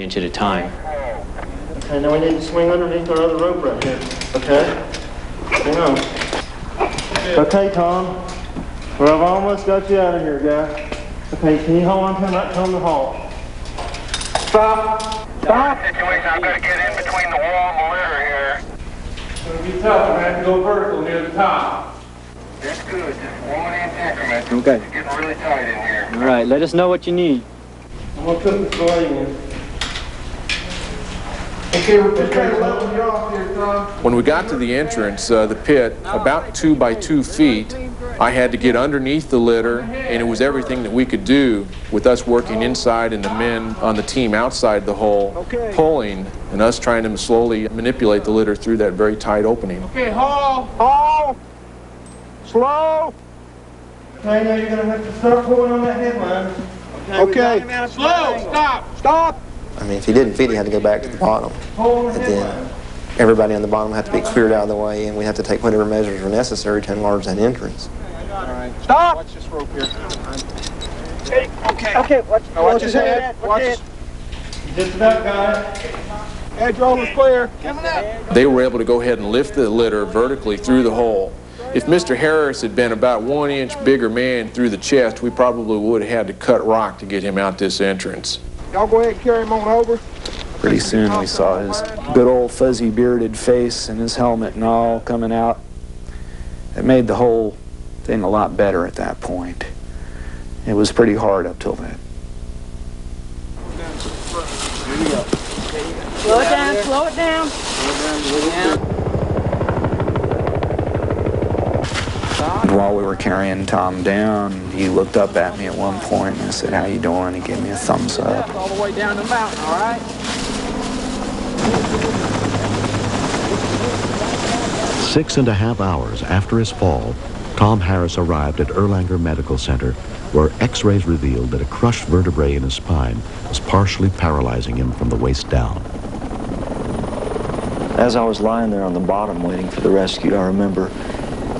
inch at a time. Okay, now we need to swing underneath our other rope right here. Okay? Hang on. Okay, Tom. Well, I've almost got you out of here, guy. Okay, can you hold on to him right till the halt? Stop! Stop! Situation, I've got to get in between the wall and the ladder here. It's going to be tough. I have to go vertical near the top. That's good. Just 1/8 increments. Okay. It's getting really tight in here. All right, let us know what you need. I'm going to put this blade in. Okay, we're just trying to level you off here, Tom. When we got to the entrance, the pit, about 2 by 2 feet, I had to get underneath the litter, and it was everything that we could do with us working inside and the men on the team outside the hole pulling, and us trying to slowly manipulate the litter through that very tight opening. Okay, haul! Haul! Slow! Okay, now you're going to have to start pulling on that headline. Okay. Slow! Stop! Stop! I mean, if he didn't fit, he had to go back to the bottom. Pull on the And headline. then everybody on the bottom had to be cleared out of the way, and we had to take whatever measures were necessary to enlarge that entrance. All right. Stop! Watch this rope here. Okay. Okay, watch his head. Watch his... Just about got it. Edge roll is clear. Coming up. They were able to go ahead and lift the litter vertically through the hole. If Mr. Harris had been about 1 inch bigger man through the chest, we probably would have had to cut rock to get him out this entrance. Y'all go ahead and carry him on over. Pretty soon we saw his good old fuzzy bearded face and his helmet and all coming out. It made the whole thing a lot better at that point. It was pretty hard up till then. Slow it down, slow it down. Slow it down. And while we were carrying Tom down, he looked up at me at one point and I said, "How you doing?" He gave me a thumbs up. All the way down the mountain, all right? 6.5 hours after his fall, Tom Harris arrived at Erlanger Medical Center, where x-rays revealed that a crushed vertebrae in his spine was partially paralyzing him from the waist down. As I was lying there on the bottom waiting for the rescue, I remember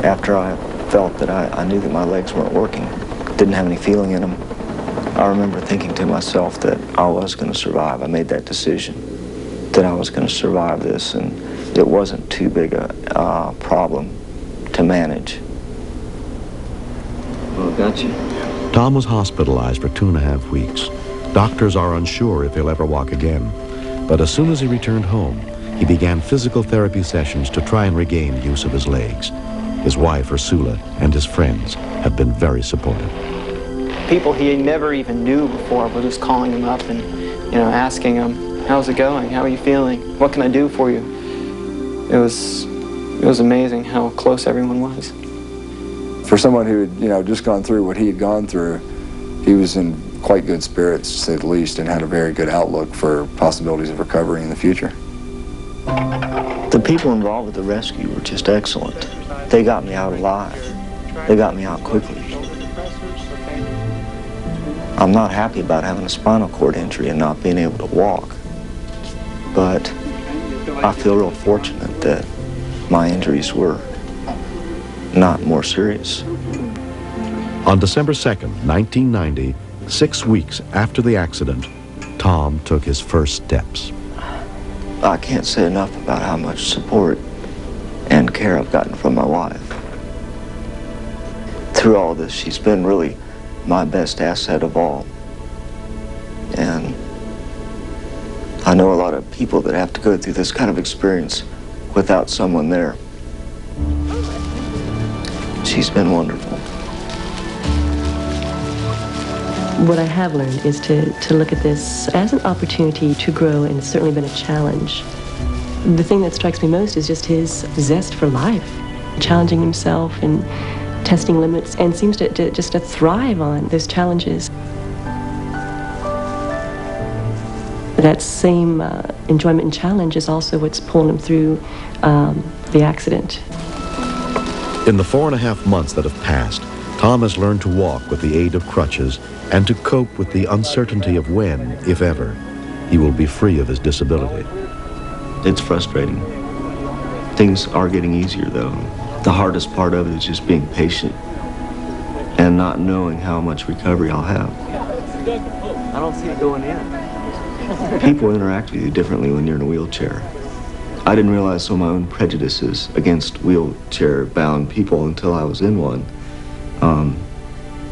after I felt that I knew that my legs weren't working, didn't have any feeling in them, I remember thinking to myself that I was going to survive. I made that decision that I was going to survive this, and it wasn't too big a problem to manage. Well, got you. Tom was hospitalized for 2.5 weeks. Doctors are unsure if he'll ever walk again, but as soon as he returned home, he began physical therapy sessions to try and regain use of his legs. His wife, Ursula, and his friends have been very supportive. People he never even knew before were just calling him up and, asking him, "How's it going? How are you feeling? What can I do for you?" It was amazing how close everyone was. For someone who had, just gone through what he had gone through, he was in quite good spirits, to say the least, and had a very good outlook for possibilities of recovery in the future. The people involved with the rescue were just excellent. They got me out alive. They got me out quickly. I'm not happy about having a spinal cord injury and not being able to walk, but I feel real fortunate that my injuries were not more serious. On December 2nd, 1990, 6 weeks after the accident, Tom took his first steps. I can't say enough about how much support and care I've gotten from my wife. Through all this, she's been really my best asset of all. And I know a lot of people that have to go through this kind of experience without someone there. She's been wonderful. What I have learned is to look at this as an opportunity to grow, and it's certainly been a challenge. The thing that strikes me most is just his zest for life, challenging himself and testing limits, and seems to just thrive on those challenges. That same enjoyment and challenge is also what's pulling him through the accident. In the 4.5 months that have passed, Tom has learned to walk with the aid of crutches and to cope with the uncertainty of when, if ever, he will be free of his disability. It's frustrating. Things are getting easier, though. The hardest part of it is just being patient and not knowing how much recovery I'll have. I don't see it going in. People interact with you differently when you're in a wheelchair. I didn't realize some of my own prejudices against wheelchair-bound people until I was in one.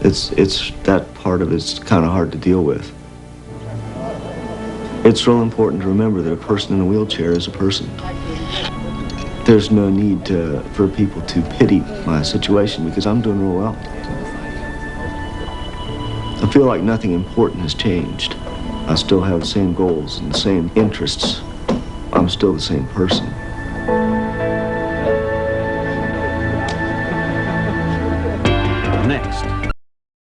It's that part of it's kind of hard to deal with. It's real important to remember that a person in a wheelchair is a person. There's no need for people to pity my situation because I'm doing real well. I feel like nothing important has changed. I still have the same goals and the same interests. I'm still the same person.